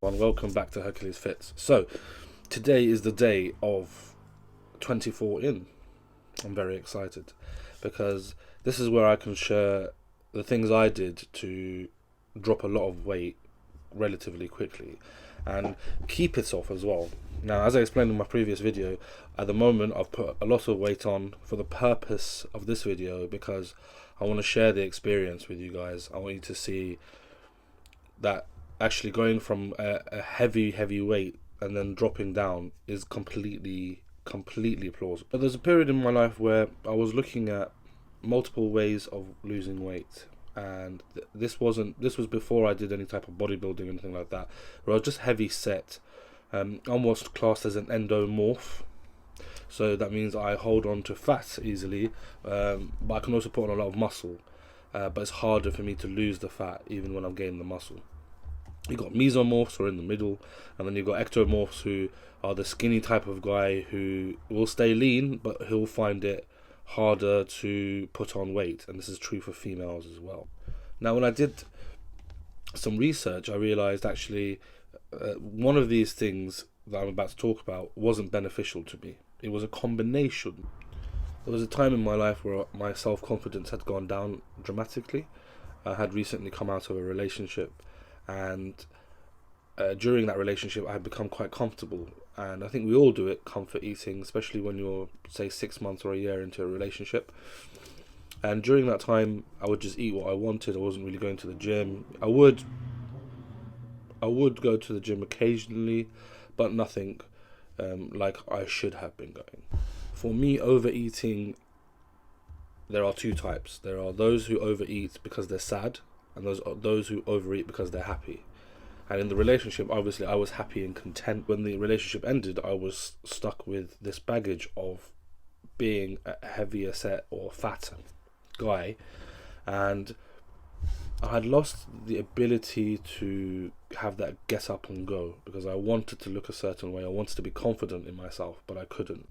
And welcome back to Hercules Fits. So, today is the day of 24 in. I'm very excited because this is where I can share the things I did to drop a lot of weight relatively quickly and keep it off as well. Now, as I explained in my previous video, at the moment I've put a lot of weight on for the purpose of this video because I want to share the experience with you guys. I want you to see that actually going from a heavy weight and then dropping down is completely plausible. But there's a period in my life where I was looking at multiple ways of losing weight, and this was before I did any type of bodybuilding or anything like that, where I was just heavy set, almost classed as an endomorph. So that means I hold on to fat easily, but I can also put on a lot of muscle. But it's harder for me to lose the fat even when I'm gaining the muscle. You've got mesomorphs who are in the middle, and then you've got ectomorphs who are the skinny type of guy who will stay lean, but he'll find it harder to put on weight. And this is true for females as well. Now, when I did some research, I realized actually one of these things that I'm about to talk about wasn't beneficial to me. It was a combination. There was a time in my life where my self-confidence had gone down dramatically. I had recently come out of a relationship, and during that relationship I had become quite comfortable, and I think we all do it, comfort eating, especially when you're, say, 6 months or a year into a relationship. And during that time I would just eat what I wanted. I wasn't really going to the gym. I would go to the gym occasionally, but nothing like I should have been going. For me, overeating, there are two types. There are those who overeat because they're sad, and those who overeat because they're happy. And in the relationship, obviously, I was happy and content. When the relationship ended, I was stuck with this baggage of being a heavier set or fat guy, and I had lost the ability to have that get up and go because I wanted to look a certain way. I wanted to be confident in myself, but I couldn't.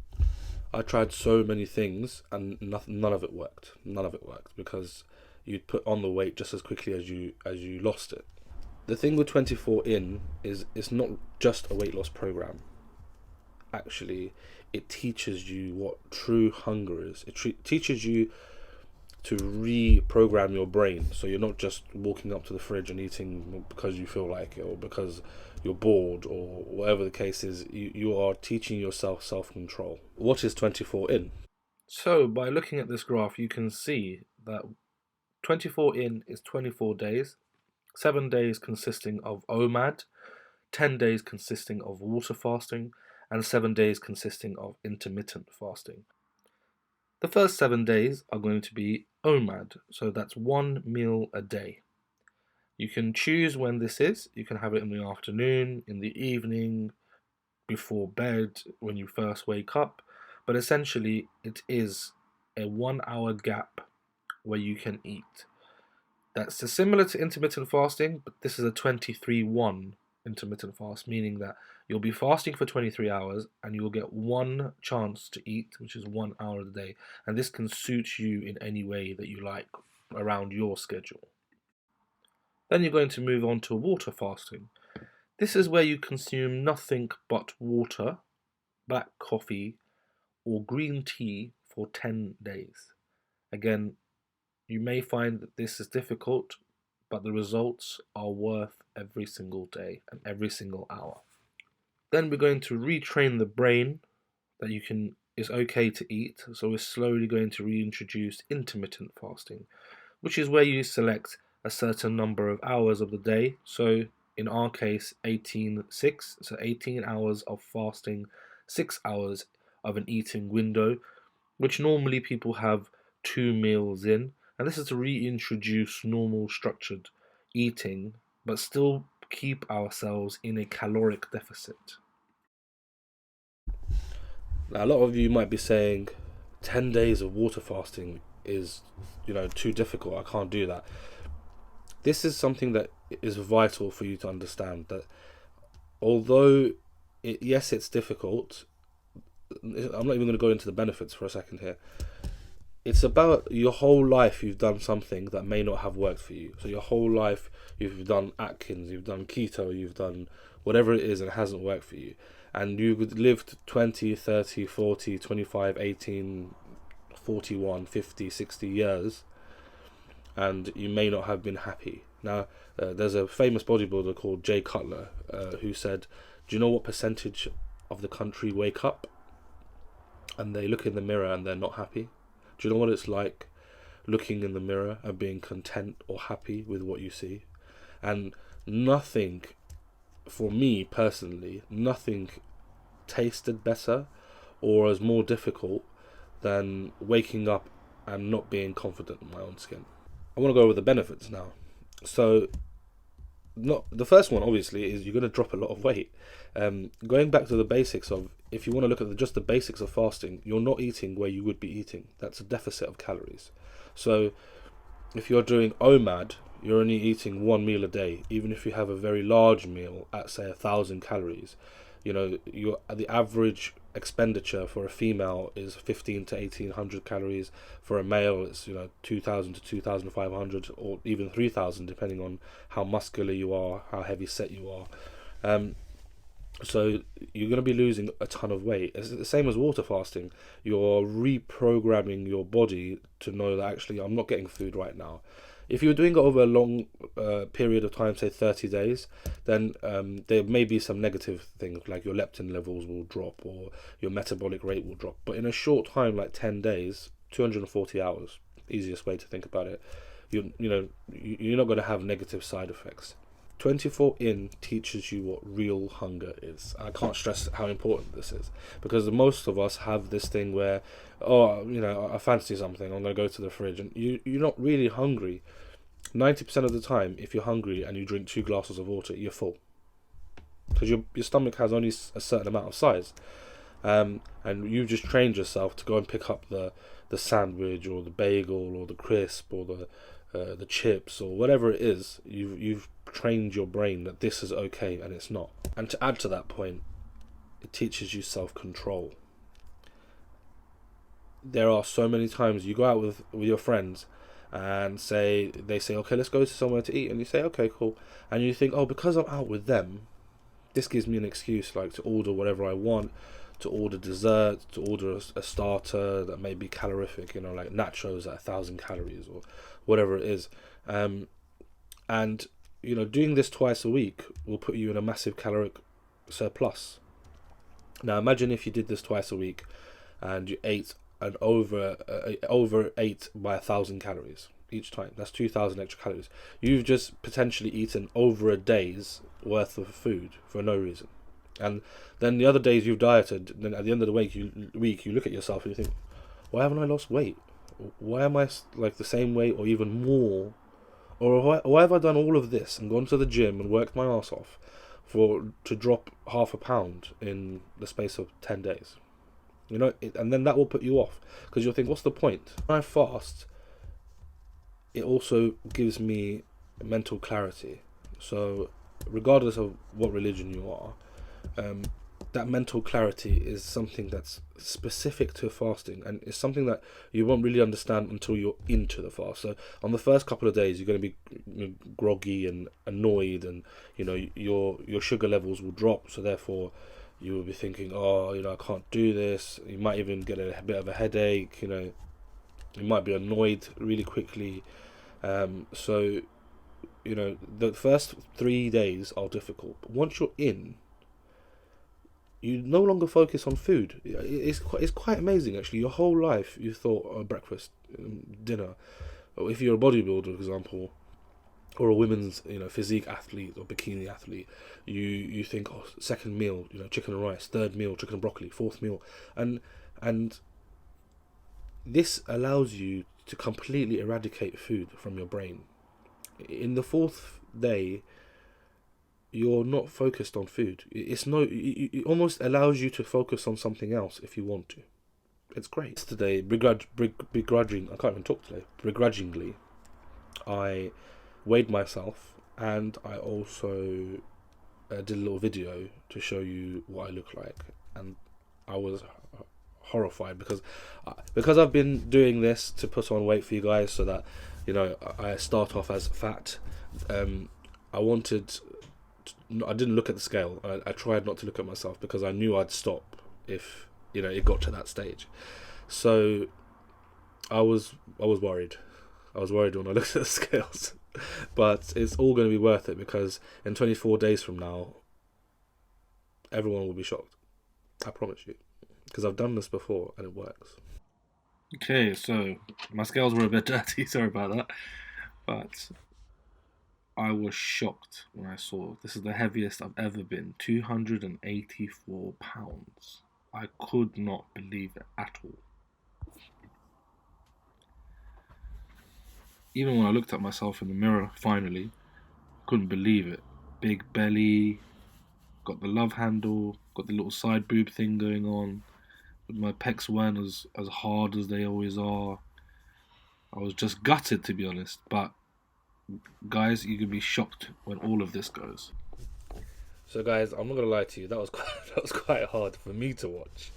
I tried so many things and none of it worked. None of it worked because you'd put on the weight just as quickly as you lost it. The thing with 24 in is it's not just a weight loss program. Actually, it teaches you what true hunger is. It teaches you to reprogram your brain, so you're not just walking up to the fridge and eating because you feel like it or because you're bored or whatever the case is. You are teaching yourself self-control. What is 24 in? So by looking at this graph, you can see that 24 in is 24 days, 7 days consisting of OMAD, 10 days consisting of water fasting, and 7 days consisting of intermittent fasting. The first 7 days are going to be OMAD, so that's one meal a day. You can choose when this is. You can have it in the afternoon, in the evening, before bed, when you first wake up, but essentially it is a 1 hour gap where you can eat. That's similar to intermittent fasting, but this is a 23-1 intermittent fast, meaning that you'll be fasting for 23 hours and you'll get one chance to eat, which is 1 hour a day. And this can suit you in any way that you like around your schedule. Then you're going to move on to water fasting. This is where you consume nothing but water, black coffee, or green tea for 10 days. Again, you may find that this is difficult, but the results are worth every single day and every single hour. Then we're going to retrain the brain that it's okay to eat. So we're slowly going to reintroduce intermittent fasting, which is where you select a certain number of hours of the day. So in our case, 18/6, so 18 hours of fasting, 6 hours of an eating window, which normally people have 2 meals in. And this is to reintroduce normal structured eating, but still keep ourselves in a caloric deficit. Now, a lot of you might be saying 10 days of water fasting is, too difficult. I can't do that. This is something that is vital for you to understand, that although, yes, it's difficult, I'm not even going to go into the benefits for a second here. it's about your whole life you've done something that may not have worked for you. So your whole life you've done Atkins, you've done keto, you've done whatever it is and it hasn't worked for you. And you've lived 20, 30, 40, 25, 18, 41, 50, 60 years, and you may not have been happy. Now, there's a famous bodybuilder called Jay Cutler who said, do you know what percentage of the country wake up and they look in the mirror and they're not happy? Do you know what it's like looking in the mirror and being content or happy with what you see? And nothing, for me personally, nothing tasted better or was more difficult than waking up and not being confident in my own skin. I want to go over the benefits now. So, not the first one obviously is you're going to drop a lot of weight. Going back to the basics of, if you want to look at just the basics of fasting, you're not eating where you would be eating. That's a deficit of calories. So if you're doing OMAD, you're only eating one meal a day. Even if you have a very large meal at say 1,000 calories, the average expenditure for a female is 15 to 1,800 calories. For a male, it's 2,000 to 2,500, or even 3,000, depending on how muscular you are, how heavy set you are. So you're going to be losing a ton of weight. It's the same as water fasting. You're reprogramming your body to know that actually I'm not getting food right now. If you're doing it over a long period of time, say 30 days, then there may be some negative things, like your leptin levels will drop or your metabolic rate will drop. But in a short time, like 10 days, 240 hours, easiest way to think about it, you're not going to have negative side effects. 24 in teaches you what real hunger is. I can't stress how important this is, because most of us have this thing where, I fancy something, I'm going to go to the fridge, and you're not really hungry. 90% of the time, if you're hungry and you drink 2 glasses of water, you're full, because your stomach has only a certain amount of size, and you've just trained yourself to go and pick up the sandwich or the bagel or the crisp or the chips or whatever it is. You've trained your brain that this is okay, and it's not. And to add to that point, it teaches you self-control. There are so many times you go out with your friends and they say, okay, let's go to somewhere to eat, and you say, okay, cool, and you think, oh, because I'm out with them, this gives me an excuse, like, to order whatever I want, to order dessert, to order a starter that may be calorific, like nachos at 1,000 calories or whatever it is. And doing this twice a week will put you in a massive caloric surplus. Now imagine if you did this twice a week and you ate an over ate by 1,000 calories each time. That's 2,000 extra calories. You've just potentially eaten over a day's worth of food for no reason. And then the other days you've dieted, then at the end of the week you look at yourself and you think, why haven't I lost weight? Why am I like the same weight or even more? Or why have I done all of this and gone to the gym and worked my ass off to drop half a pound in the space of 10 days? And then that will put you off, because you'll think, what's the point? When I fast, it also gives me mental clarity. So regardless of what religion you are, that mental clarity is something that's specific to fasting, and it's something that you won't really understand until you're into the fast. So on the first couple of days, you're going to be groggy and annoyed, and your sugar levels will drop. So therefore, you will be thinking, I can't do this. You might even get a bit of a headache. You might be annoyed really quickly. So the first 3 days are difficult, but once you're in, you no longer focus on food. It's quite amazing, actually. Your whole life you thought breakfast, dinner, or if you're a bodybuilder, for example, or a women's physique athlete or bikini athlete, you think, second meal chicken and rice, third meal chicken and broccoli, fourth meal, and this allows you to completely eradicate food from your brain. In the fourth day, you're not focused on food. It almost allows you to focus on something else if you want to. It's great. Yesterday, begrudgingly, I weighed myself, and I also did a little video to show you what I look like, and I was horrified because I've been doing this to put on weight for you guys, so that I start off as fat. I wanted. I didn't look at the scale. I tried not to look at myself because I knew I'd stop if it got to that stage. So I was worried. I was worried when I looked at the scales, but it's all going to be worth it because in 24 days from now, everyone will be shocked. I promise you, because I've done this before and it works. Okay, so my scales were a bit dirty. Sorry about that, but I was shocked when I saw this is the heaviest I've ever been, 284 pounds. I could not believe it at all. Even when I looked at myself in the mirror, finally, couldn't believe it. Big belly, got the love handle, got the little side boob thing going on. But my pecs weren't as hard as they always are. I was just gutted, to be honest. But guys, you can be shocked when all of this goes. So guys, I'm not gonna lie to you. That was quite hard for me to watch.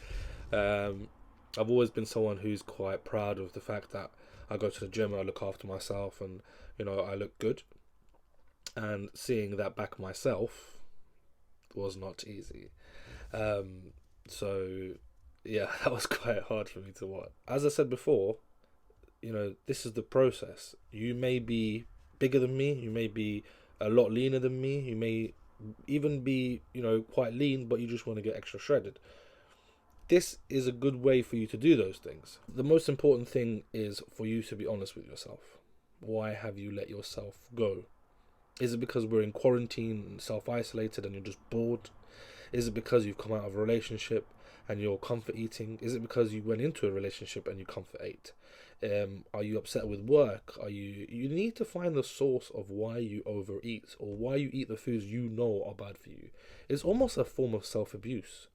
I've always been someone who's quite proud of the fact that I go to the gym and I look after myself, and I look good. And seeing that back myself was not easy. So yeah, that was quite hard for me to watch. As I said before, this is the process. You may be bigger than me, you may be a lot leaner than me, you may even be, quite lean, but you just want to get extra shredded. This is a good way for you to do those things. The most important thing is for you to be honest with yourself. Why have you let yourself go? Is it because we're in quarantine, self-isolated, and you're just bored? Is it because you've come out of a relationship and you're comfort eating? Is it because you went into a relationship and you comfort ate? Are you upset with work? You need to find the source of why you overeat or why you eat the foods you know are bad for you. It's almost a form of self-abuse.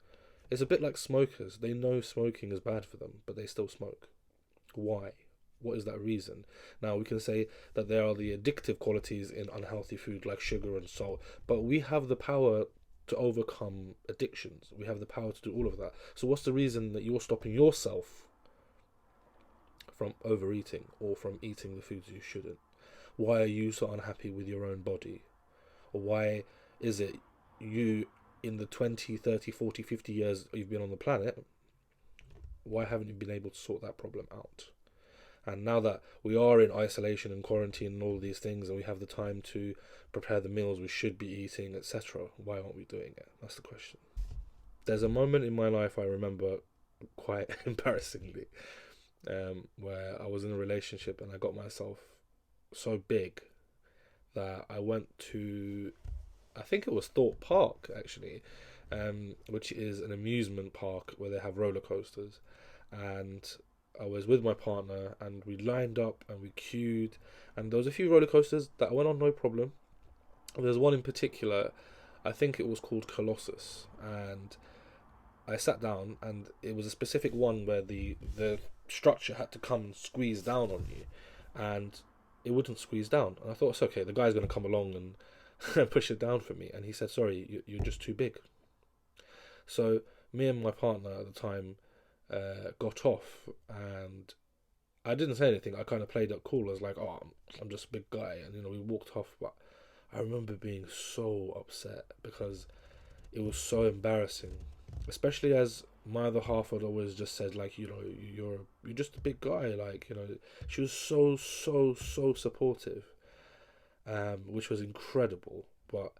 It's a bit like smokers. They know smoking is bad for them, but they still smoke. Why? What is that reason? Now, we can say that there are the addictive qualities in unhealthy food like sugar and salt, but we have the power to overcome addictions. We have the power to do all of that. So what's the reason that you're stopping yourself from overeating or from eating the foods you shouldn't? Why are you so unhappy with your own body? Or why is it you, in the 20, 30, 40, 50 years you've been on the planet, why haven't you been able to sort that problem out? And now that we are in isolation and quarantine and all these things, and we have the time to prepare the meals we should be eating, etc., why aren't we doing it? That's the question. There's a moment in my life I remember quite embarrassingly, where I was in a relationship and I got myself so big that I went to, I think it was Thorpe Park actually, which is an amusement park where they have roller coasters, and I was with my partner and we lined up and we queued, and there was a few roller coasters that I went on no problem. There's one in particular, I think it was called Colossus, and I sat down and it was a specific one where the structure had to come and squeeze down on you, and it wouldn't squeeze down. And I thought, it's okay, the guy's going to come along and push it down for me. And he said, sorry, you're just too big. So me and my partner at the time got off, and I didn't say anything. I kind of played it cool. I was like, oh, I'm just a big guy. And, we walked off. But I remember being so upset because it was so embarrassing, especially as my other half had always just said, like, you're just a big guy. Like, she was so supportive, which was incredible. But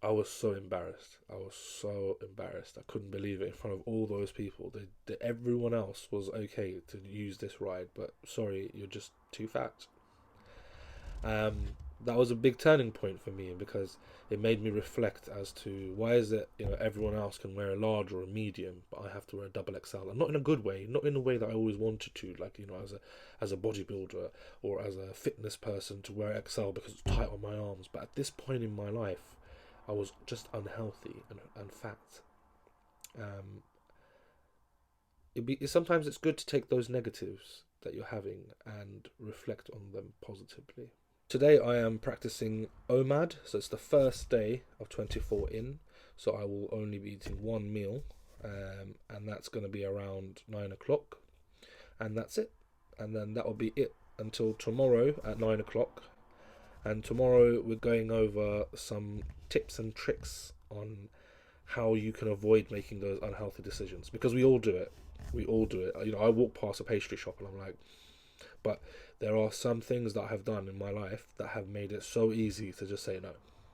I was so embarrassed. I couldn't believe it in front of all those people. Everyone else was okay to use this ride, but sorry, you're just too fat. That was a big turning point for me because it made me reflect as to why is it everyone else can wear a large or a medium, but I have to wear a double XL, and not in a good way, not in a way that I always wanted to, like as a bodybuilder or as a fitness person to wear XL because it's tight on my arms. But at this point in my life, I was just unhealthy and fat. Sometimes it's good to take those negatives that you're having and reflect on them positively. Today I am practicing OMAD, so it's the first day of 24 in, so I will only be eating one meal, and that's going to be around 9 o'clock, and that's it. And then that will be it until tomorrow at 9 o'clock. And tomorrow we're going over some tips and tricks on how you can avoid making those unhealthy decisions, because we all do it. We all do it. I walk past a pastry shop and I'm like, but there are some things that I have done in my life that have made it so easy to just say no.